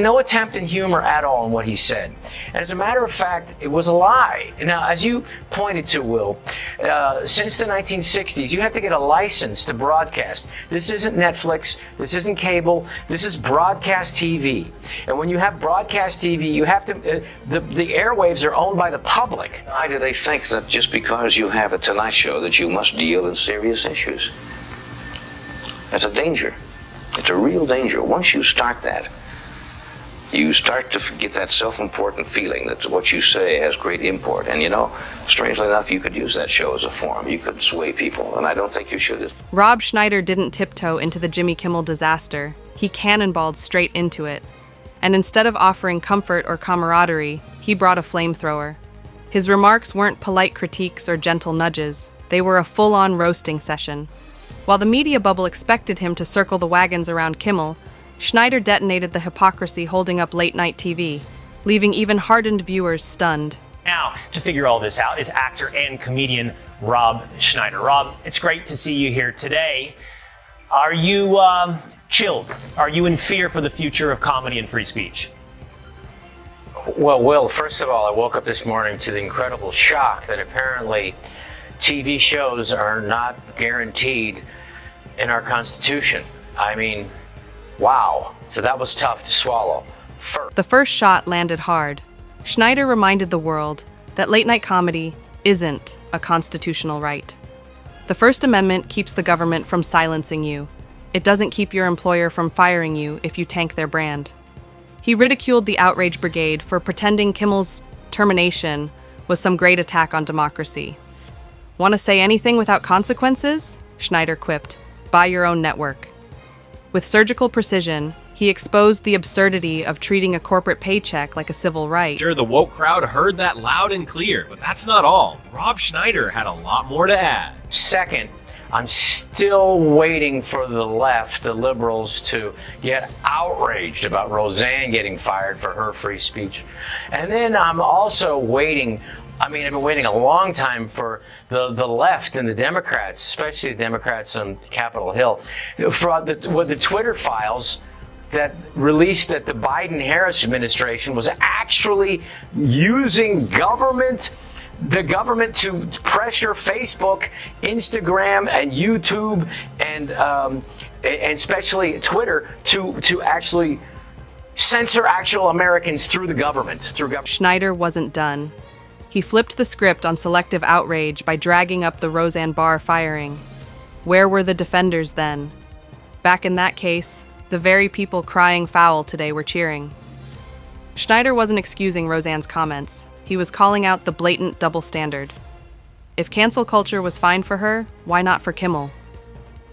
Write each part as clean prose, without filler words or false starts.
no attempt in humor at all in what he said. And as a matter of fact, it was a lie. Now, as you pointed to, Will, since the 1960s, you have to get a license to broadcast. This isn't Netflix. This isn't cable. This is broadcast TV. And when you have broadcast TV, you have to, the airwaves are owned by the public. Why do they think that just because you have a Tonight Show that you must deal in serious issues? That's a danger. It's a real danger. Once you start that, you start to get that self-important feeling that what you say has great import. And you know, strangely enough, you could use that show as a forum. You could sway people, and I don't think you should. Rob Schneider didn't tiptoe into the Jimmy Kimmel disaster. He cannonballed straight into it. And instead of offering comfort or camaraderie, he brought a flamethrower. His remarks weren't polite critiques or gentle nudges. They were a full-on roasting session. While the media bubble expected him to circle the wagons around Kimmel, Schneider detonated the hypocrisy holding up late-night TV, leaving even hardened viewers stunned. Now, to figure all this out is actor and comedian Rob Schneider. Rob, it's great to see you here today. Are you chilled? Are you in fear for the future of comedy and free speech? Well, Will, first of all, I woke up this morning to the incredible shock that apparently TV shows are not guaranteed in our Constitution. I mean, wow. So that was tough to swallow. The first shot landed hard. Schneider reminded the world that late-night comedy isn't a constitutional right. The First Amendment keeps the government from silencing you. It doesn't keep your employer from firing you if you tank their brand. He ridiculed the outrage brigade for pretending Kimmel's termination was some great attack on democracy. Want to say anything without consequences? Schneider quipped. Buy your own network. With surgical precision, he exposed the absurdity of treating a corporate paycheck like a civil right. Sure, the woke crowd heard that loud and clear, but that's not all. Rob Schneider had a lot more to add. Second, I'm still waiting for the left, the liberals, to get outraged about Roseanne getting fired for her free speech. And then I'm also waiting, I've been waiting a long time for the left and the Democrats, especially the Democrats on Capitol Hill, for the Twitter files that released that the Biden-Harris administration was actually using the government to pressure Facebook, Instagram, and YouTube, and especially Twitter to actually censor actual Americans through the government. Schneider wasn't done. He flipped the script on selective outrage by dragging up the Roseanne Barr firing. Where were the defenders then? Back in that case, the very people crying foul today were cheering. Schneider wasn't excusing Roseanne's comments. He was calling out the blatant double standard. If cancel culture was fine for her, why not for Kimmel?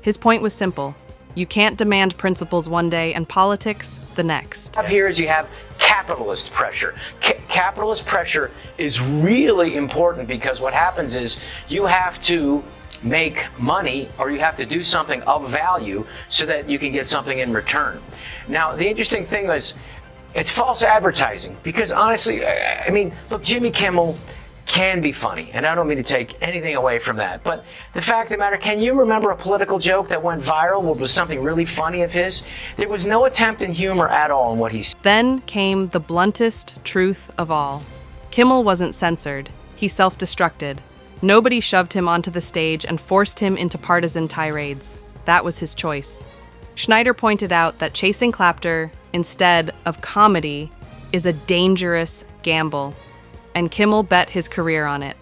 His point was simple. You can't demand principles one day and politics the next. Here is you have capitalist pressure. Capitalist pressure is really important because what happens is you have to make money or you have to do something of value so that you can get something in return. Now, the interesting thing is it's false advertising because honestly, look, Jimmy Kimmel can be funny, and I don't mean to take anything away from that, but the fact of the matter, can you remember a political joke that went viral, what was something really funny of his? There was no attempt in humor at all in what he said. Then came the bluntest truth of all. Kimmel wasn't censored. He self-destructed. Nobody shoved him onto the stage and forced him into partisan tirades. That was his choice. Schneider pointed out that chasing clapter instead of comedy is a dangerous gamble, and Kimmel bet his career on it.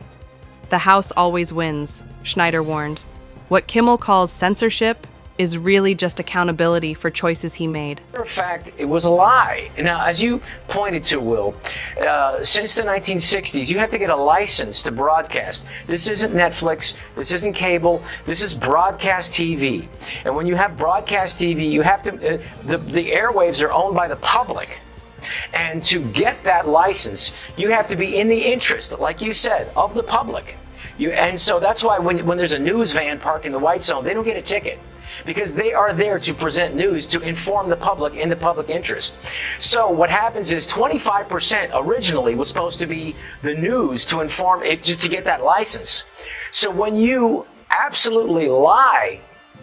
The House always wins, Schneider warned. What Kimmel calls censorship is really just accountability for choices he made. In fact, it was a lie. Now, as you pointed to, Will, since the 1960s, you have to get a license to broadcast. This isn't Netflix, this isn't cable, this is broadcast TV. And when you have broadcast TV, you have to, the airwaves are owned by the public. And to get that license, you have to be in the interest, like you said, of the public. And so that's why when there's a news van parked in the white zone, they don't get a ticket. Because they are there to present news, to inform the public in the public interest. So what happens is 25% originally was supposed to be the news to inform it, just to get that license. So when you absolutely lie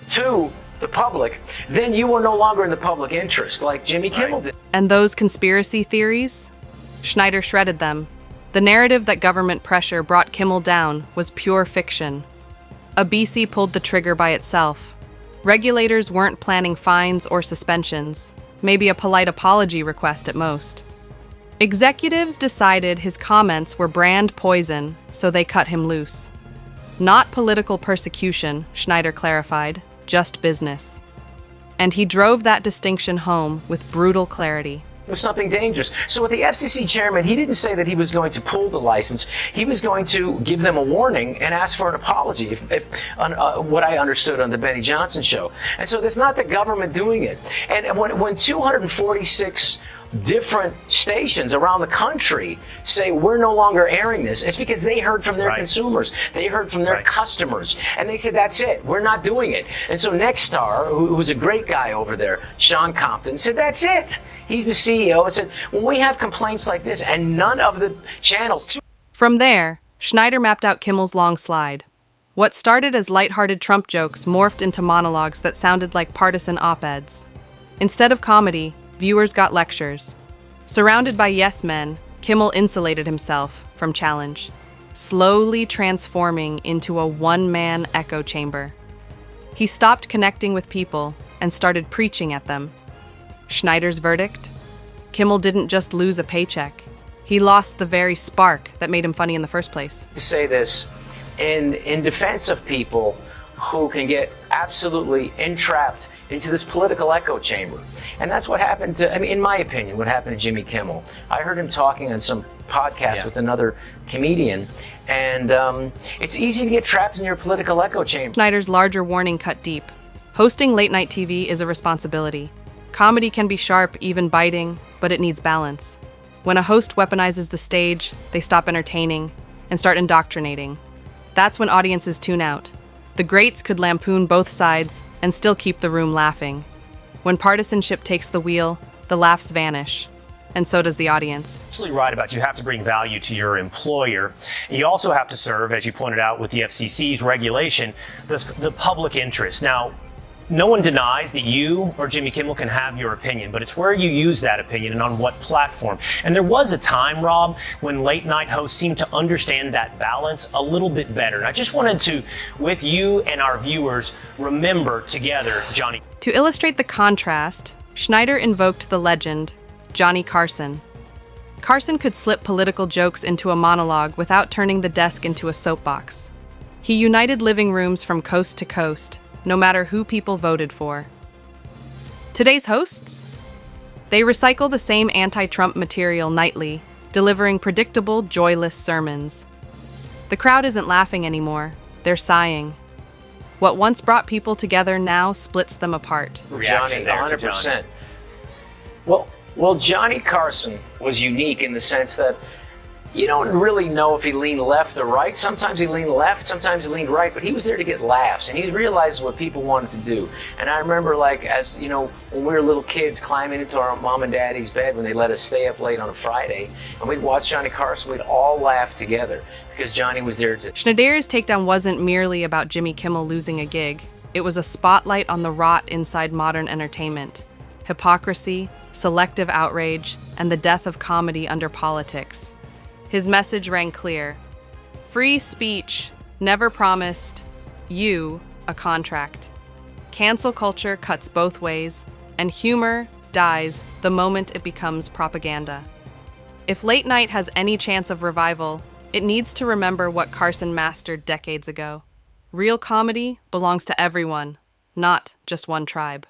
to the public, then you were no longer in the public interest, like Jimmy Kimmel did. And those conspiracy theories? Schneider shredded them. The narrative that government pressure brought Kimmel down was pure fiction. A BC pulled the trigger by itself. Regulators weren't planning fines or suspensions, maybe a polite apology request at most. Executives decided his comments were brand poison, so they cut him loose. Not political persecution, Schneider clarified, just business. And he drove that distinction home with brutal clarity. It was something dangerous. So with the FCC chairman, he didn't say that he was going to pull the license. He was going to give them a warning and ask for an apology, if what I understood on the Benny Johnson show. And so it's not the government doing it. And when 246 different stations around the country say we're no longer airing this, it's because they heard from their consumers, they heard from their customers, and they said that's it, we're not doing it. And so Nexstar, who was a great guy over there, Sean Compton, said that's it. He's the CEO, and said when we have complaints like this and none of the channels. From there, Schneider mapped out Kimmel's long slide. What started as lighthearted Trump jokes morphed into monologues that sounded like partisan op-eds. Instead of comedy, viewers got lectures. Surrounded by yes men, Kimmel insulated himself from challenge, slowly transforming into a one-man echo chamber. He stopped connecting with people and started preaching at them. Schneider's verdict? Kimmel didn't just lose a paycheck. He lost the very spark that made him funny in the first place. To say this in defense of people who can get absolutely entrapped into this political echo chamber. And that's what happened to, I mean, in my opinion, what happened to Jimmy Kimmel. I heard him talking on some podcast with another comedian, and it's easy to get trapped in your political echo chamber. Schneider's larger warning cut deep. Hosting late-night TV is a responsibility. Comedy can be sharp, even biting, but it needs balance. When a host weaponizes the stage, they stop entertaining and start indoctrinating. That's when audiences tune out. The greats could lampoon both sides and still keep the room laughing. When partisanship takes the wheel, the laughs vanish, and so does the audience. Absolutely right about you have to bring value to your employer. You also have to serve, as you pointed out with the FCC's regulation, the public interest. Now, no one denies that you or Jimmy Kimmel can have your opinion, but it's where you use that opinion and on what platform. And there was a time, Rob, when late night hosts seemed to understand that balance a little bit better. And I just wanted to, with you and our viewers, remember together, Johnny. To illustrate the contrast, Schneider invoked the legend, Johnny Carson. Carson could slip political jokes into a monologue without turning the desk into a soapbox. He united living rooms from coast to coast, no matter who people voted for. Today's hosts? They recycle the same anti-Trump material nightly, delivering predictable, joyless sermons. The crowd isn't laughing anymore, they're sighing. What once brought people together now splits them apart. Johnny, 100%. Well, Johnny Carson was unique in the sense that you don't really know if he leaned left or right. Sometimes he leaned left, sometimes he leaned right, but he was there to get laughs, and he realized what people wanted to do. And I remember, like, as you know, when we were little kids, climbing into our mom and daddy's bed when they let us stay up late on a Friday, and we'd watch Johnny Carson, we'd all laugh together because Johnny was there to... Schneider's takedown wasn't merely about Jimmy Kimmel losing a gig. It was a spotlight on the rot inside modern entertainment. Hypocrisy, selective outrage, and the death of comedy under politics. His message rang clear. Free speech never promised you a contract. Cancel culture cuts both ways, and humor dies the moment it becomes propaganda. If late night has any chance of revival, it needs to remember what Carson mastered decades ago. Real comedy belongs to everyone, not just one tribe.